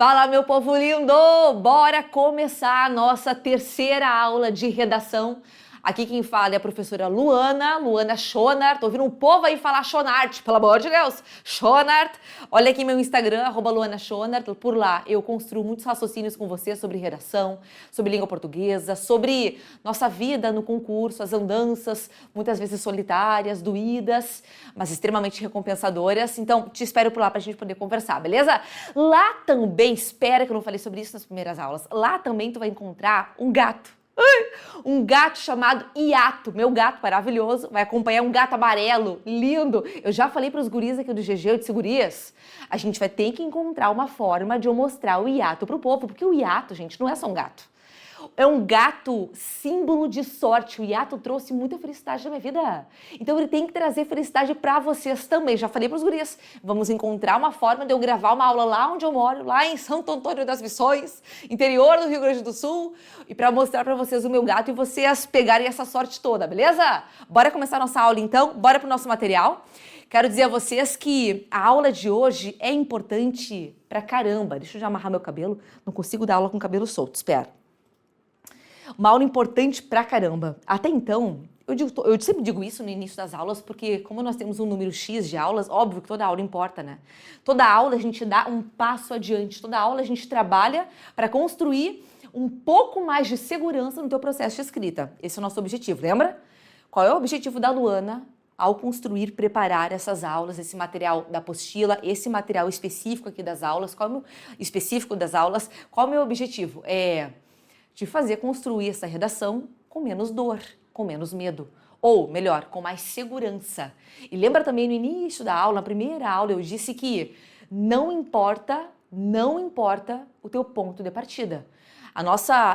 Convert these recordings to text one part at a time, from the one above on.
Fala, meu povo lindo! Bora começar a nossa terceira aula de redação. Aqui quem fala é a professora Luana Schonart. Tô ouvindo um povo aí falar Schonart, pelo amor de Deus! Schonart! Olha aqui meu Instagram, @Luana Schonart. Por lá eu construo muitos raciocínios com você sobre redação, sobre língua portuguesa, sobre nossa vida no concurso, as andanças, muitas vezes solitárias, doídas, mas extremamente recompensadoras. Então, te espero por lá pra gente poder conversar, beleza? Lá também, espera que eu não falei sobre isso nas primeiras aulas, lá também tu vai encontrar um gato. Um gato chamado Hiato, meu gato maravilhoso, vai acompanhar um gato amarelo, lindo. Eu já falei para os guris aqui do GG, eu disse, gurias, a gente vai ter que encontrar uma forma de eu mostrar o Hiato pro povo, porque o Hiato, gente, não é só um gato. É um gato símbolo de sorte. O Hiato trouxe muita felicidade na minha vida. Então ele tem que trazer felicidade para vocês também. Já falei para os gurias. Vamos encontrar uma forma de eu gravar uma aula lá onde eu moro, lá em Santo Antônio das Missões, interior do Rio Grande do Sul, e para mostrar para vocês o meu gato e vocês pegarem essa sorte toda, beleza? Bora começar a nossa aula então? Bora pro nosso material? Quero dizer a vocês que a aula de hoje é importante pra caramba. Deixa eu já amarrar meu cabelo. Não consigo dar aula com o cabelo solto, espera. Uma aula importante pra caramba. Até então, eu sempre digo isso no início das aulas, porque como nós temos um número X de aulas, óbvio que toda aula importa, né? Toda aula a gente dá um passo adiante, toda aula a gente trabalha para construir um pouco mais de segurança no teu processo de escrita. Esse é o nosso objetivo, lembra? Qual é o objetivo da Luana ao construir, preparar essas aulas, esse material da apostila, esse material específico aqui das aulas, qual é o meu objetivo? De fazer construir essa redação com menos dor, com menos medo. Ou, melhor, com mais segurança. E lembra também no início da aula, na primeira aula, eu disse que não importa o teu ponto de partida.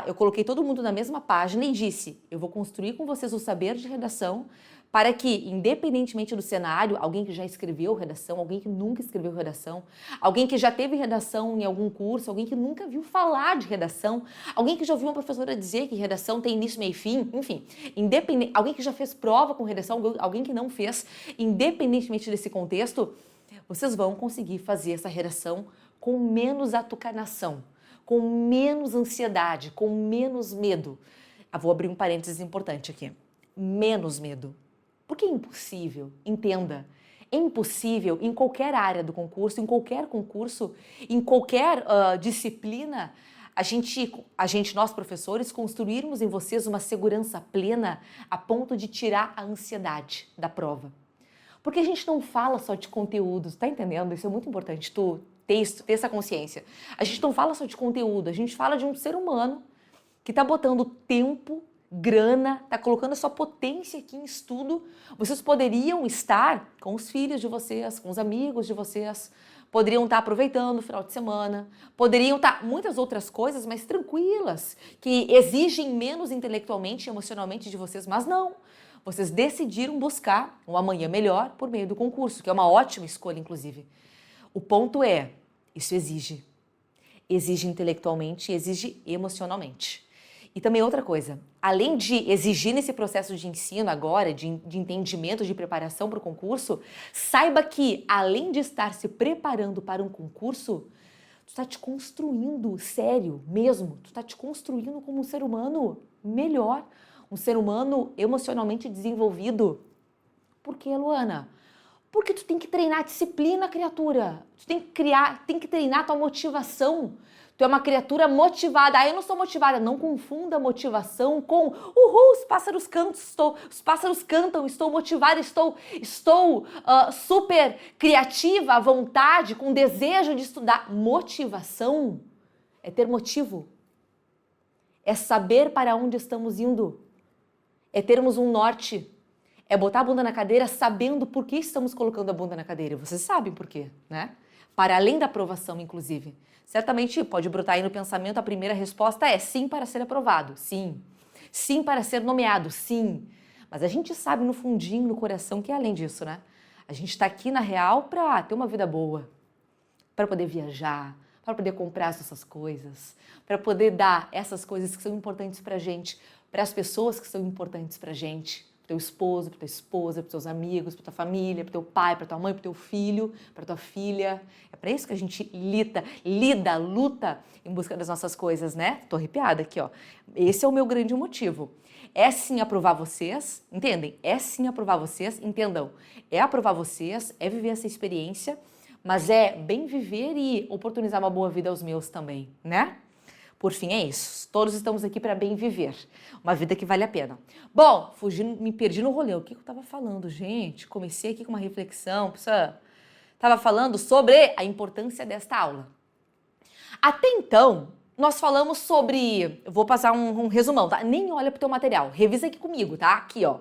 Eu coloquei todo mundo na mesma página e disse, eu vou construir com vocês o saber de redação para que, independentemente do cenário, alguém que já escreveu redação, alguém que nunca escreveu redação, alguém que já teve redação em algum curso, alguém que nunca viu falar de redação, alguém que já ouviu uma professora dizer que redação tem início, meio e fim, enfim, alguém que já fez prova com redação, alguém que não fez, independentemente desse contexto, vocês vão conseguir fazer essa redação com menos atucanação, com menos ansiedade, com menos medo. Eu vou abrir um parênteses importante aqui. Menos medo. Porque é impossível, entenda, é impossível em qualquer área do concurso, em qualquer concurso, em qualquer disciplina, nós professores, construirmos em vocês uma segurança plena a ponto de tirar a ansiedade da prova. Porque a gente não fala só de conteúdos, tá entendendo? Isso é muito importante, tu ter essa consciência. A gente não fala só de conteúdo, a gente fala de um ser humano que tá botando tempo, grana, tá colocando a sua potência aqui em estudo. Vocês poderiam estar com os filhos de vocês, com os amigos de vocês, poderiam estar aproveitando o final de semana, poderiam estar muitas outras coisas mais tranquilas, que exigem menos intelectualmente e emocionalmente de vocês, mas não. Vocês decidiram buscar um amanhã melhor por meio do concurso, que é uma ótima escolha, inclusive. O ponto é, isso exige intelectualmente e exige emocionalmente. E também outra coisa, além de exigir nesse processo de ensino agora, de entendimento, de preparação para o concurso, saiba que, além de estar se preparando para um concurso, tu está te construindo, sério, mesmo, tu está te construindo como um ser humano melhor, um ser humano emocionalmente desenvolvido. Por quê, Luana? Porque tu tem que treinar a disciplina, criatura. Tu tem que treinar a tua motivação. Tu é uma criatura motivada. Eu não sou motivada. Não confunda motivação com os pássaros cantam, estou motivada, estou super criativa, à vontade, com desejo de estudar. Motivação é ter motivo. É saber para onde estamos indo. É termos um norte. É botar a bunda na cadeira sabendo por que estamos colocando a bunda na cadeira. Vocês sabem por quê, né? Para além da aprovação, inclusive. Certamente pode brotar aí no pensamento, a primeira resposta é sim para ser aprovado, sim. Sim para ser nomeado, sim. Mas a gente sabe no fundinho, no coração, que é além disso, né? A gente está aqui, na real, para ter uma vida boa. Para poder viajar, para poder comprar essas coisas, para poder dar essas coisas que são importantes pra gente, para as pessoas que são importantes pra gente. pro teu esposo, pra tua esposa, pros teus amigos, pra tua família, pro teu pai, pra tua mãe, pro teu filho, pra tua filha. É pra isso que a gente luta em busca das nossas coisas, né? Tô arrepiada aqui, ó. Esse é o meu grande motivo. É sim aprovar vocês, entendem? É sim aprovar vocês, entendam. É aprovar vocês, é viver essa experiência, mas é bem viver e oportunizar uma boa vida aos meus também, né? Por fim, é isso. Todos estamos aqui para bem viver. Uma vida que vale a pena. Bom, me perdi no rolê. O que eu estava falando, gente? Comecei aqui com uma reflexão. Estava falando sobre a importância desta aula. Até então, nós falamos sobre... Eu vou passar um resumão, tá? Nem olha pro teu material. Revisa aqui comigo, tá? Aqui, ó.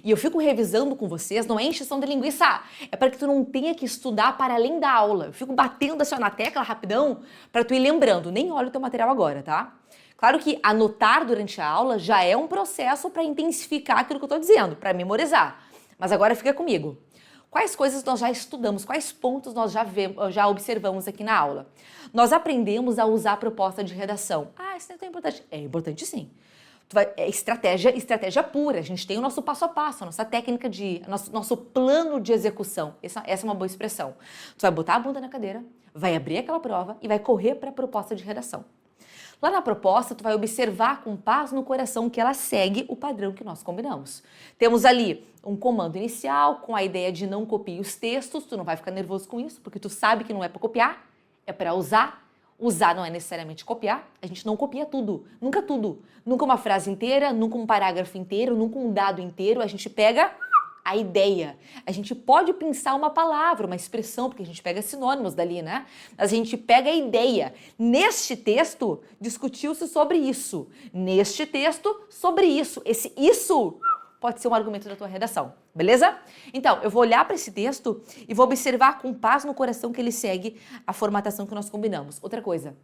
E eu fico revisando com vocês, não é encheção de linguiça, é para que tu não tenha que estudar para além da aula. Eu fico batendo assim na tecla rapidão para tu ir lembrando. Nem olha o teu material agora, tá? Claro que anotar durante a aula já é um processo para intensificar aquilo que eu tô dizendo, para memorizar. Mas agora fica comigo. Quais coisas nós já estudamos, quais pontos nós já observamos aqui na aula? Nós aprendemos a usar a proposta de redação. Ah, isso não é tão importante. É importante sim. É estratégia pura. A gente tem o nosso passo a passo, a nossa técnica nosso plano de execução. Essa é uma boa expressão. Tu vai botar a bunda na cadeira, vai abrir aquela prova e vai correr para a proposta de redação. Lá na proposta, tu vai observar com paz no coração que ela segue o padrão que nós combinamos. Temos ali um comando inicial com a ideia de não copiar os textos, tu não vai ficar nervoso com isso, porque tu sabe que não é para copiar, é para usar. Usar não é necessariamente copiar, a gente não copia tudo. Nunca uma frase inteira, nunca um parágrafo inteiro, nunca um dado inteiro, a gente pega a ideia. A gente pode pensar uma palavra, uma expressão, porque a gente pega sinônimos dali, né? Mas a gente pega a ideia. Neste texto, discutiu-se sobre isso. Neste texto, sobre isso. Esse isso pode ser um argumento da tua redação, beleza? Então, eu vou olhar para esse texto e vou observar com paz no coração que ele segue a formatação que nós combinamos. Outra coisa,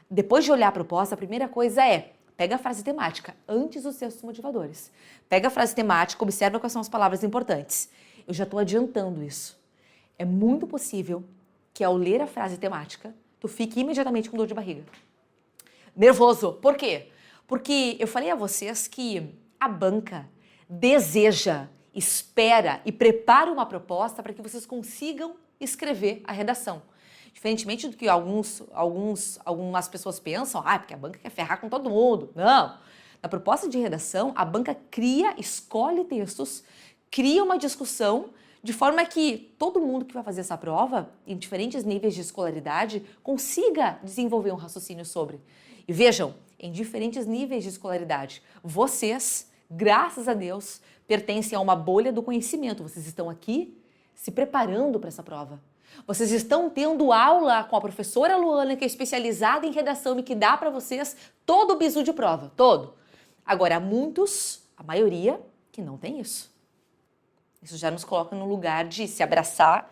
depois de olhar a proposta, a primeira coisa é pega a frase temática antes dos textos motivadores. Pega a frase temática, observa quais são as palavras importantes. Eu já estou adiantando isso. É muito possível que ao ler a frase temática, tu fique imediatamente com dor de barriga. Nervoso. Por quê? Porque eu falei a vocês que a banca deseja, espera e prepara uma proposta para que vocês consigam escrever a redação. Diferentemente do que algumas pessoas pensam, porque a banca quer ferrar com todo mundo. Não. Na proposta de redação, a banca escolhe textos, cria uma discussão, de forma que todo mundo que vai fazer essa prova, em diferentes níveis de escolaridade, consiga desenvolver um raciocínio sobre. E vejam, em diferentes níveis de escolaridade, vocês, graças a Deus, pertencem a uma bolha do conhecimento. Vocês estão aqui se preparando para essa prova. Vocês estão tendo aula com a professora Luana, que é especializada em redação e que dá para vocês todo o bizu de prova, todo. Agora, há muitos, a maioria, que não tem isso. Isso já nos coloca no lugar de se abraçar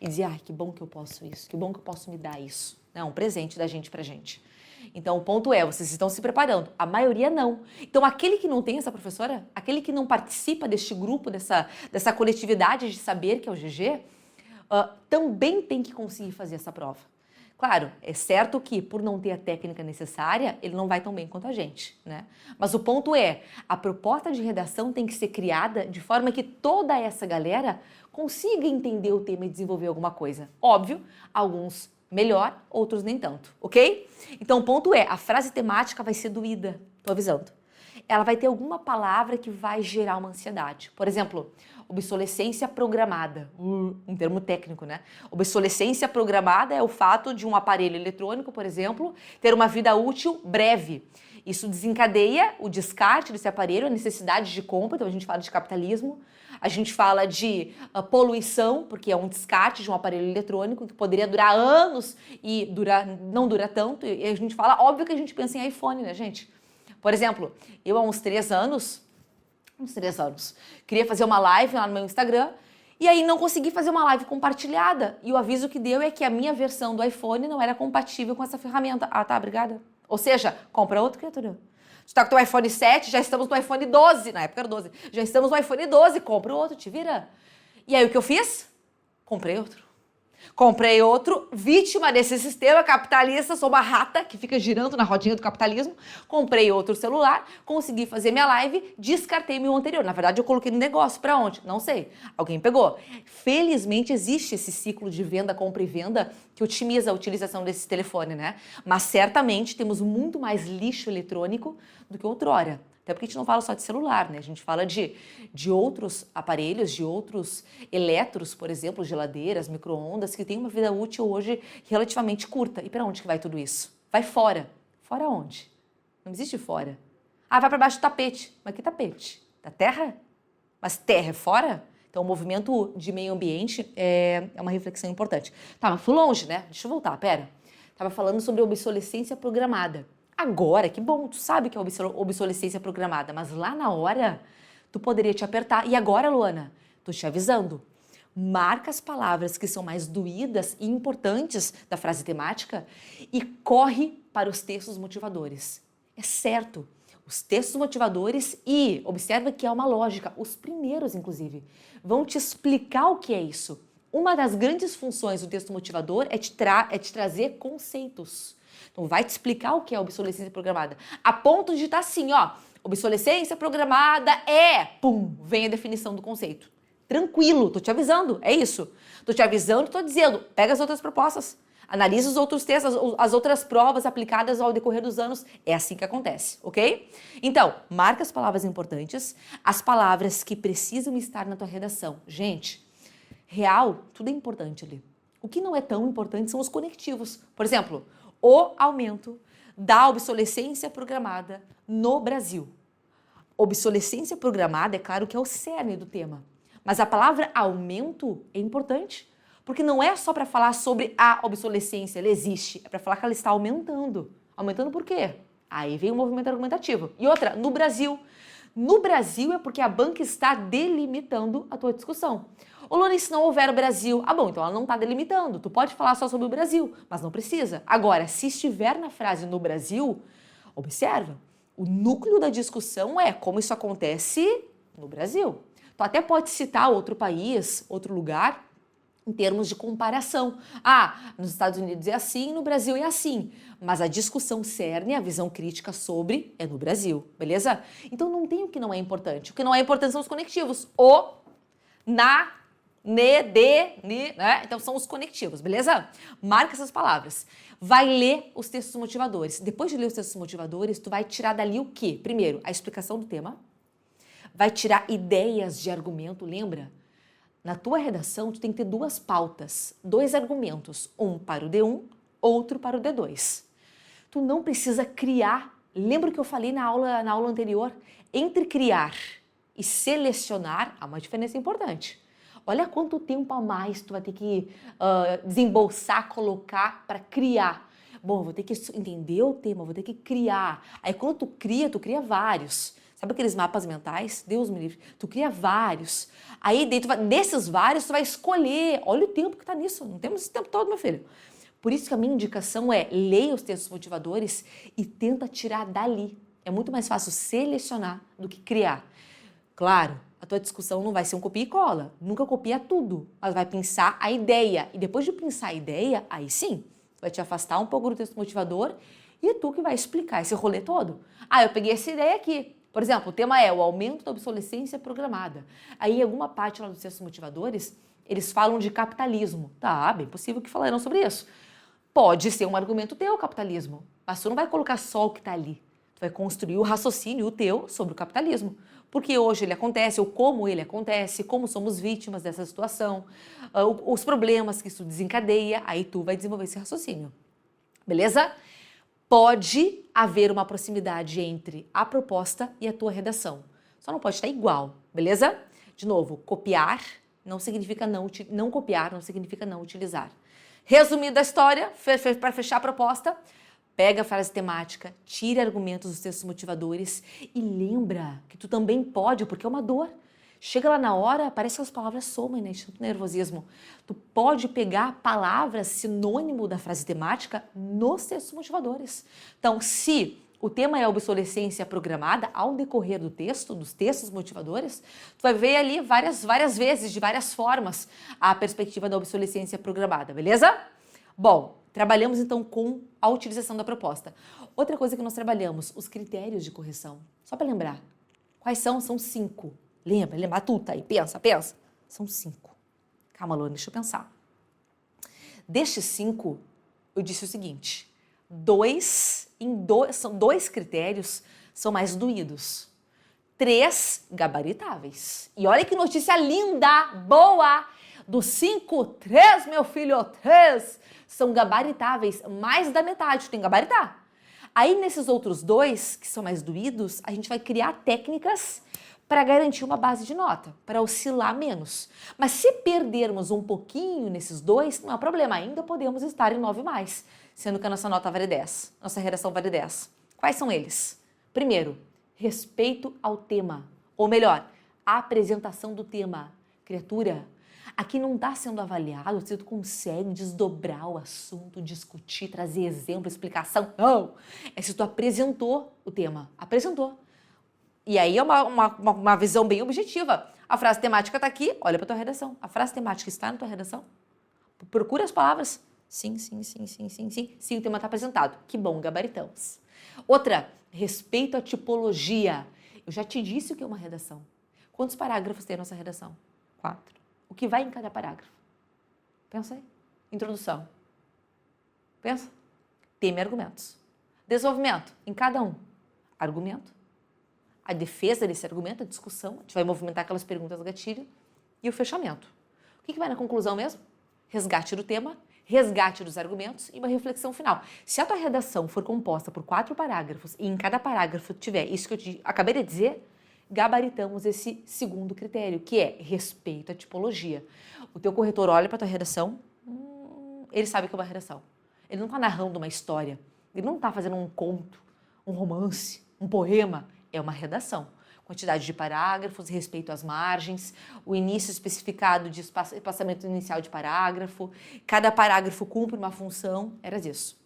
e dizer, que bom que eu posso isso, que bom que eu posso me dar isso. É um presente da gente pra gente. Então, o ponto é, vocês estão se preparando. A maioria não. Então, aquele que não tem essa professora, aquele que não participa deste grupo, dessa coletividade de saber que é o GG, também tem que conseguir fazer essa prova. Claro, é certo que por não ter a técnica necessária, ele não vai tão bem quanto a gente, né? Mas o ponto é, a proposta de redação tem que ser criada de forma que toda essa galera consiga entender o tema e desenvolver alguma coisa. Óbvio, alguns melhor, outros nem tanto, ok? Então o ponto é, a frase temática vai ser doída, tô avisando. Ela vai ter alguma palavra que vai gerar uma ansiedade. Por exemplo, obsolescência programada, um termo técnico, né? Obsolescência programada é o fato de um aparelho eletrônico, por exemplo, ter uma vida útil breve. Isso desencadeia o descarte desse aparelho, a necessidade de compra, então a gente fala de capitalismo, a gente fala de poluição, porque é um descarte de um aparelho eletrônico que poderia durar anos e não dura tanto, e a gente fala, óbvio que a gente pensa em iPhone, né, gente? Por exemplo, eu há uns 3 anos, queria fazer uma live lá no meu Instagram e aí não consegui fazer uma live compartilhada. E o aviso que deu é que a minha versão do iPhone não era compatível com essa ferramenta. Ah, tá, obrigada. Ou seja, compra outro, criatura. Tu tá com o teu iPhone 7, já estamos no iPhone 12, na época era 12. Já estamos no iPhone 12, compra outro, te vira. E aí o que eu fiz? Comprei outro. Comprei outro, vítima desse sistema capitalista, sou uma rata que fica girando na rodinha do capitalismo. Comprei outro celular, consegui fazer minha live, descartei meu anterior. Na verdade, eu coloquei no negócio, pra onde? Não sei. Alguém pegou. Felizmente, existe esse ciclo de venda, compra e venda que otimiza a utilização desse telefone, né? Mas certamente temos muito mais lixo eletrônico do que outrora. Até porque a gente não fala só de celular, né? A gente fala de outros aparelhos, de outros eletros, por exemplo, geladeiras, micro-ondas, que têm uma vida útil hoje relativamente curta. E para onde que vai tudo isso? Vai fora. Fora onde? Não existe fora. Ah, vai para baixo do tapete. Mas que tapete? Da terra? Mas terra é fora? Então, o movimento de meio ambiente é uma reflexão importante. Tá, mas fui longe, né? Deixa eu voltar, pera. Tava falando sobre obsolescência programada. Agora, que bom, tu sabe que é obsolescência programada, mas lá na hora, tu poderia te apertar. E agora, Luana, tô te avisando. Marca as palavras que são mais doídas e importantes da frase temática e corre para os textos motivadores. É certo, os textos motivadores e, observa que há uma lógica, os primeiros, inclusive, vão te explicar o que é isso. Uma das grandes funções do texto motivador é te trazer conceitos. Então, vai te explicar o que é obsolescência programada. A ponto de estar assim, ó, obsolescência programada é, pum, vem a definição do conceito. Tranquilo, tô te avisando, é isso. Tô te avisando e tô dizendo, pega as outras propostas, analisa os outros textos, as outras provas aplicadas ao decorrer dos anos. É assim que acontece, ok? Então, marca as palavras importantes, as palavras que precisam estar na tua redação. Gente, real, tudo é importante ali. O que não é tão importante são os conectivos. Por exemplo, o aumento da obsolescência programada no Brasil. Obsolescência programada, é claro que é o cerne do tema. Mas a palavra aumento é importante, porque não é só para falar sobre a obsolescência, ela existe, é para falar que ela está aumentando. Aumentando por quê? Aí vem o movimento argumentativo. E outra, no Brasil. No Brasil é porque a banca está delimitando a tua discussão. Ô, Luana, se não houver o Brasil? Ah, bom, então ela não está delimitando. Tu pode falar só sobre o Brasil, mas não precisa. Agora, se estiver na frase no Brasil, observa. O núcleo da discussão é como isso acontece no Brasil. Tu até pode citar outro país, outro lugar, em termos de comparação. Ah, nos Estados Unidos é assim, no Brasil é assim. Mas a discussão cerne, a visão crítica sobre é no Brasil, beleza? Então não tem o que não é importante. O que não é importante são os conectivos. O, na, ne, de, ni, né? Então são os conectivos, beleza? Marca essas palavras. Vai ler os textos motivadores. Depois de ler os textos motivadores, tu vai tirar dali o quê? Primeiro, a explicação do tema. Vai tirar ideias de argumento, lembra? Na tua redação, tu tem que ter duas pautas, dois argumentos, um para o D1, outro para o D2. Tu não precisa criar, lembra o que eu falei na aula anterior? Entre criar e selecionar, há uma diferença importante. Olha quanto tempo a mais tu vai ter que desembolsar, colocar para criar. Bom, eu vou ter que entender o tema, vou ter que criar. Aí quando tu cria vários. Sabe aqueles mapas mentais? Deus me livre. Tu cria vários. Aí desses vários tu vai escolher. Olha o tempo que tá nisso. Não temos esse tempo todo, meu filho. Por isso que a minha indicação é leia os textos motivadores e tenta tirar dali. É muito mais fácil selecionar do que criar. Claro, a tua discussão não vai ser um copia e cola. Nunca copia tudo, mas vai pensar a ideia. E depois de pensar a ideia, aí sim, vai te afastar um pouco do texto motivador e é tu que vai explicar esse rolê todo. Ah, eu peguei essa ideia aqui. Por exemplo, o tema é o aumento da obsolescência programada. Aí, em alguma parte lá dos textos motivadores, eles falam de capitalismo. Tá, bem possível que falarão sobre isso. Pode ser um argumento teu, capitalismo. Mas tu não vai colocar só o que está ali. Tu vai construir o raciocínio teu sobre o capitalismo. Porque hoje ele acontece, ou como ele acontece, como somos vítimas dessa situação, os problemas que isso desencadeia, aí tu vai desenvolver esse raciocínio. Beleza? Pode haver uma proximidade entre a proposta e a tua redação. Só não pode estar igual, beleza? De novo, copiar não significa não copiar, não significa não utilizar. Resumindo a história, para fechar a proposta, pega a frase temática, tire argumentos dos textos motivadores e lembra que tu também pode, porque é uma dor. Chega lá na hora, parece que as palavras somem, né? Tanto nervosismo. Tu pode pegar palavras sinônimo da frase temática nos textos motivadores. Então, se o tema é a obsolescência programada ao decorrer do texto, dos textos motivadores, tu vai ver ali várias vezes, de várias formas, a perspectiva da obsolescência programada, beleza? Bom, trabalhamos então com a utilização da proposta. Outra coisa que nós trabalhamos, os critérios de correção. Só para lembrar, quais são? São 5. Lembra, matuta aí, pensa. São 5. Calma, Luana, deixa eu pensar. Destes 5, eu disse o seguinte, são 2 critérios são mais doídos. 3 gabaritáveis. E olha que notícia linda, boa! Dos 5, 3, meu filho, 3 são gabaritáveis. Mais da metade tu tem que gabaritar. Aí nesses outros 2, que são mais doídos, a gente vai criar técnicas para garantir uma base de nota, para oscilar menos. Mas se perdermos um pouquinho nesses 2, não é problema, ainda podemos estar em 9+, sendo que a nossa nota vale 10, nossa redação vale 10. Quais são eles? Primeiro, respeito ao tema, ou melhor, a apresentação do tema. Criatura, aqui não está sendo avaliado se tu consegue desdobrar o assunto, discutir, trazer exemplo, explicação. Não, é se tu apresentou o tema, apresentou. E aí é uma visão bem objetiva. A frase temática está aqui, olha para a tua redação. A frase temática está na tua redação. Procura as palavras. Sim, o tema está apresentado. Que bom, gabaritamos. Outra, respeito à tipologia. Eu já te disse o que é uma redação. Quantos parágrafos tem a nossa redação? 4. O que vai em cada parágrafo? Pensa aí. Introdução. Pensa. Tema e argumentos. Desenvolvimento. Em cada um. Argumento. A defesa desse argumento, a discussão, a gente vai movimentar aquelas perguntas gatilho, e o fechamento. O que vai na conclusão mesmo? Resgate do tema, resgate dos argumentos e uma reflexão final. Se a tua redação for composta por 4 parágrafos e em cada parágrafo tiver isso que eu acabei de dizer, gabaritamos esse segundo critério, que é respeito à tipologia. O teu corretor olha para a tua redação, ele sabe que é uma redação. Ele não está narrando uma história, ele não está fazendo um conto, um romance, um poema. É uma redação. Quantidade de parágrafos, respeito às margens, o início especificado de espaçamento inicial de parágrafo, cada parágrafo cumpre uma função, era isso.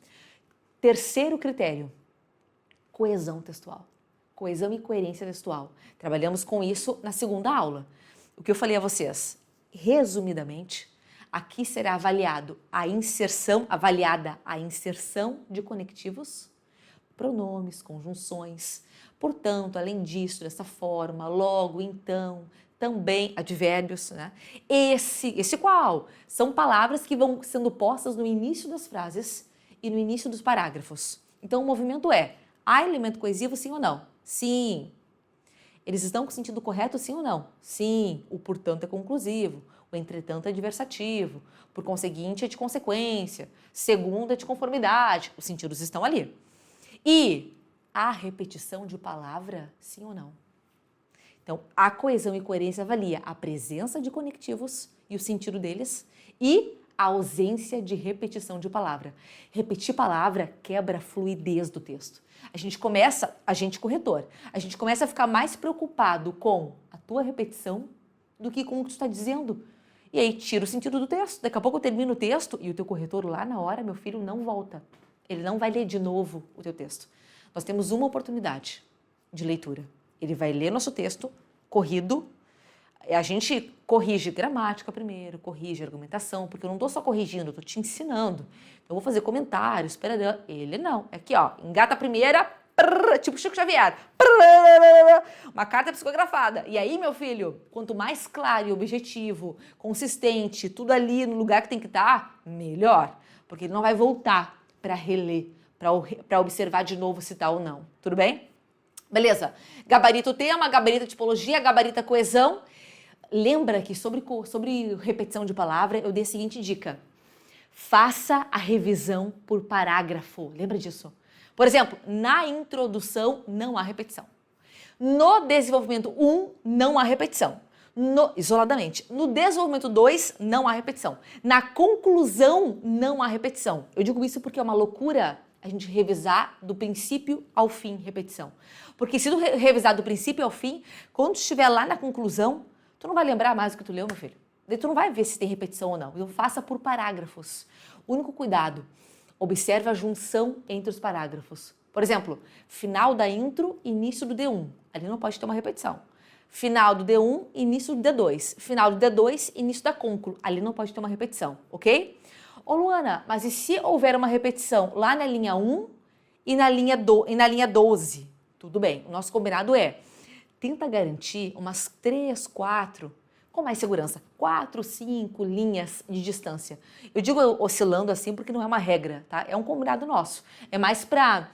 Terceiro critério, coesão textual. Coesão e coerência textual. Trabalhamos com isso na segunda aula. O que eu falei a vocês, resumidamente, aqui será avaliada a inserção de conectivos, pronomes, conjunções. Portanto, além disso, dessa forma, logo, então, também, advérbios, né? Esse qual? São palavras que vão sendo postas no início das frases e no início dos parágrafos. Então, o movimento é, há elemento coesivo, sim ou não? Sim. Eles estão com o sentido correto, sim ou não? Sim. O portanto é conclusivo, o entretanto é adversativo, por conseguinte é de consequência, segundo é de conformidade, os sentidos estão ali. E a repetição de palavra, sim ou não? Então, a coesão e coerência avalia a presença de conectivos e o sentido deles e a ausência de repetição de palavra. Repetir palavra quebra a fluidez do texto. A gente corretor, a gente começa a ficar mais preocupado com a tua repetição do que com o que tu está dizendo. E aí tira o sentido do texto. Daqui a pouco eu termino o texto e o teu corretor lá na hora, meu filho, não volta. Ele não vai ler de novo o teu texto. Nós temos uma oportunidade de leitura. Ele vai ler nosso texto corrido. A gente corrige gramática primeiro, corrige argumentação, porque eu não estou só corrigindo, eu estou te ensinando. Eu vou fazer comentários, ele não. É aqui, ó, engata a primeira, tipo Chico Xavier, uma carta psicografada. E aí, meu filho, quanto mais claro e objetivo, consistente, tudo ali no lugar que tem que estar, melhor. Porque ele não vai voltar para reler, para observar de novo se tá ou não. Tudo bem? Beleza. Gabarita o tema, gabarita a tipologia, gabarita a coesão. Lembra que sobre repetição de palavra, eu dei a seguinte dica. Faça a revisão por parágrafo. Lembra disso? Por exemplo, na introdução não há repetição. No desenvolvimento 1, não há repetição. Isoladamente. No desenvolvimento 2, não há repetição. Na conclusão, não há repetição. Eu digo isso porque é uma loucura a gente revisar do princípio ao fim repetição. Porque se tu revisar do princípio ao fim, quando estiver lá na conclusão, tu não vai lembrar mais do que tu leu, meu filho. Daí tu não vai ver se tem repetição ou não. Então faça por parágrafos. Único cuidado, observe a junção entre os parágrafos. Por exemplo, final da intro, início do D1. Ali não pode ter uma repetição. Final do D1, início do D2. Final do D2, início da concluo. Ali não pode ter uma repetição, ok? Ô Luana, mas e se houver uma repetição lá na linha 1 e na linha 12? Tudo bem, o nosso combinado é, tenta garantir umas 3, 4, com mais segurança, 4, 5 linhas de distância. Eu digo oscilando assim porque não é uma regra, tá? É um combinado nosso. É mais para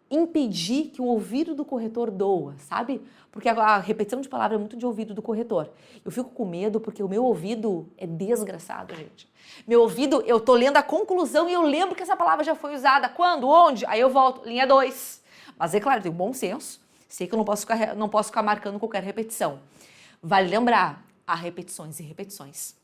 impedir que o ouvido do corretor doa, sabe? Porque a repetição de palavra é muito de ouvido do corretor. Eu fico com medo porque o meu ouvido é desgraçado, gente. Meu ouvido, eu tô lendo a conclusão e eu lembro que essa palavra já foi usada. Quando? Onde? Aí eu volto, linha 2. Mas é claro, eu tenho bom senso. Sei que eu não posso ficar marcando qualquer repetição. Vale lembrar, há repetições e repetições.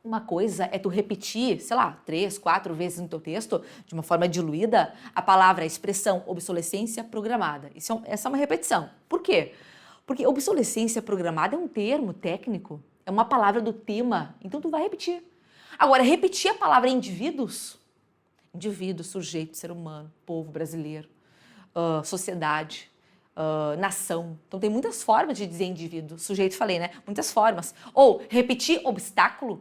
Uma coisa é tu repetir, sei lá, 3, 4 vezes no teu texto, de uma forma diluída, a palavra, a expressão obsolescência programada. Essa é uma repetição. Por quê? Porque obsolescência programada é um termo técnico, é uma palavra do tema, então tu vai repetir. Agora, repetir a palavra indivíduos, sujeito, ser humano, povo brasileiro, sociedade, nação. Então tem muitas formas de dizer indivíduo. Sujeito, falei, né? Muitas formas. Ou repetir obstáculo,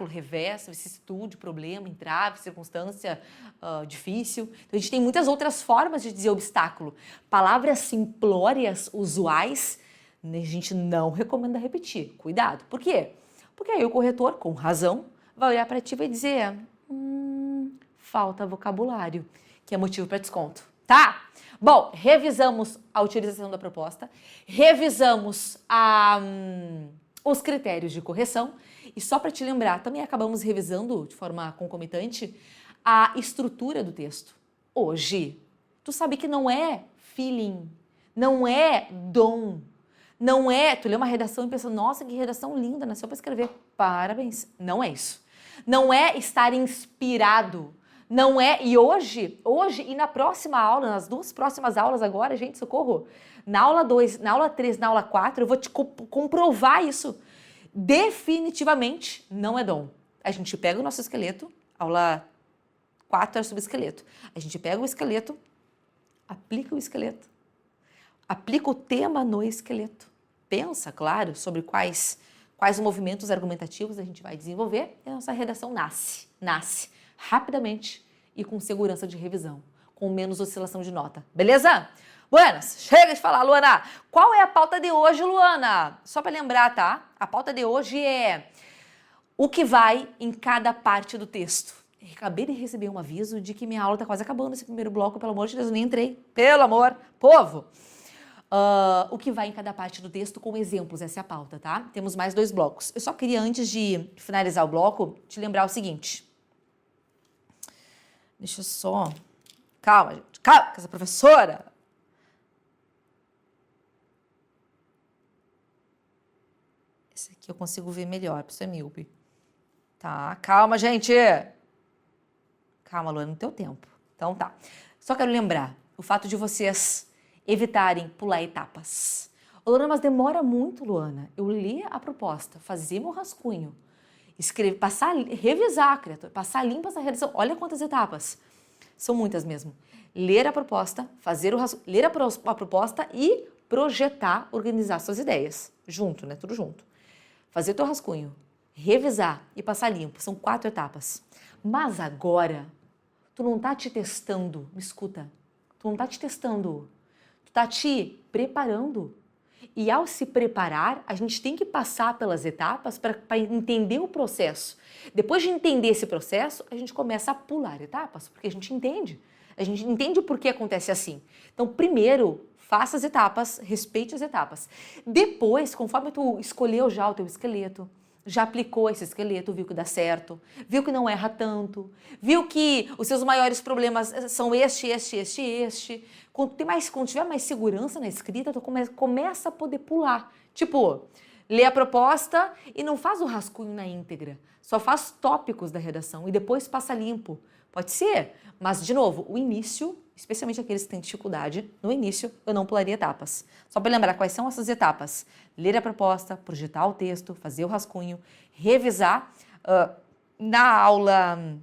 revés, vicissitude, problema, entrave, circunstância difícil. Então a gente tem muitas outras formas de dizer obstáculo. Palavras simplórias, usuais, a gente não recomenda repetir. Cuidado. Por quê? Porque aí o corretor, com razão, vai olhar para ti e vai dizer falta vocabulário, que é motivo para desconto. Tá? Bom, revisamos a utilização da proposta, revisamos os critérios de correção e só para te lembrar, também acabamos revisando de forma concomitante a estrutura do texto. Hoje, tu sabe que não é feeling, não é dom, não é, tu lê uma redação e pensa, nossa, que redação linda, nasceu para escrever. Parabéns. Não é isso. Não é estar inspirado. Não é, e hoje e na próxima aula, nas 2 próximas aulas agora, gente, socorro, na aula 2, na aula 3, na aula 4, eu vou te comprovar isso. Definitivamente não é dom. A gente pega o nosso esqueleto, aula 4 é sobre esqueleto. A gente pega o esqueleto, aplica o esqueleto, aplica o tema no esqueleto. Pensa, claro, sobre quais movimentos argumentativos a gente vai desenvolver e a nossa redação nasce rapidamente e com segurança de revisão, com menos oscilação de nota. Beleza? Buenas, chega de falar, Luana. Qual é a pauta de hoje, Luana? Só para lembrar, tá? A pauta de hoje é o que vai em cada parte do texto. Acabei de receber um aviso de que minha aula tá quase acabando esse primeiro bloco, pelo amor de Deus, eu nem entrei. Pelo amor, povo! O que vai em cada parte do texto com exemplos, essa é a pauta, tá? Temos mais 2 blocos. Eu só queria, antes de finalizar o bloco, te lembrar o seguinte. Deixa eu só... Calma, gente. Calma, com essa professora. Esse aqui eu consigo ver melhor, pra você é míope. Tá, calma, gente. Calma, Luana, no teu tempo. Então tá. Só quero lembrar o fato de vocês evitarem pular etapas. Ô, Luana, mas demora muito, Luana. Eu li a proposta, fazer meu rascunho, escrever, revisar, criatura, passar limpa essa redação. Olha quantas etapas. São muitas mesmo. Ler a proposta, ler a proposta e projetar, organizar suas ideias. Junto, né? Tudo junto. Fazer teu rascunho, revisar e passar limpo. São 4 etapas. Mas agora, tu não tá te testando. Me escuta. Tu não tá te testando. Tu tá te preparando. E ao se preparar, a gente tem que passar pelas etapas para entender o processo. Depois de entender esse processo, a gente começa a pular etapas, porque a gente entende. A gente entende por que acontece assim. Então, primeiro, faça as etapas, respeite as etapas. Depois, conforme tu escolheu já o teu esqueleto, já aplicou esse esqueleto, viu que dá certo, viu que não erra tanto, viu que os seus maiores problemas são este. Quando tiver mais segurança na escrita, tu começa a poder pular. Tipo, lê a proposta e não faz o rascunho na íntegra, só faz tópicos da redação e depois passa limpo. Pode ser, mas, de novo, o início, especialmente aqueles que têm dificuldade, no início eu não pularia etapas. Só para lembrar quais são essas etapas. Ler a proposta, projetar o texto, fazer o rascunho, revisar. Na aula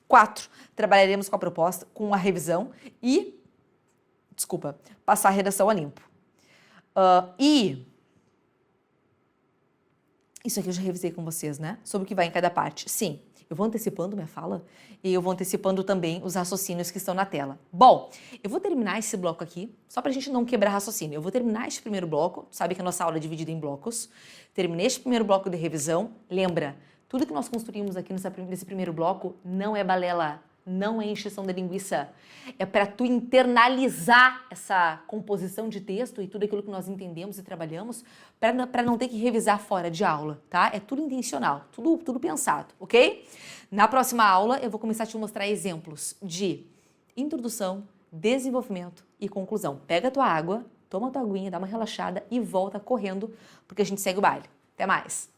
4, trabalharemos com a proposta, com a revisão e, passar a redação a limpo. E isso aqui eu já revisei com vocês, né? Sobre o que vai em cada parte. Sim, eu vou antecipando minha fala e eu vou antecipando também os raciocínios que estão na tela. Bom, eu vou terminar esse bloco aqui, só pra gente não quebrar raciocínio. Eu vou terminar este primeiro bloco, sabe que a nossa aula é dividida em blocos. Terminei este primeiro bloco de revisão. Lembra, tudo que nós construímos aqui nesse primeiro bloco não é balela, não é encheção de linguiça. É para tu internalizar essa composição de texto e tudo aquilo que nós entendemos e trabalhamos para não ter que revisar fora de aula, tá? É tudo intencional, tudo pensado, ok? Na próxima aula eu vou começar a te mostrar exemplos de introdução, desenvolvimento e conclusão. Pega a tua água, toma a tua aguinha, dá uma relaxada e volta correndo, porque a gente segue o baile. Até mais!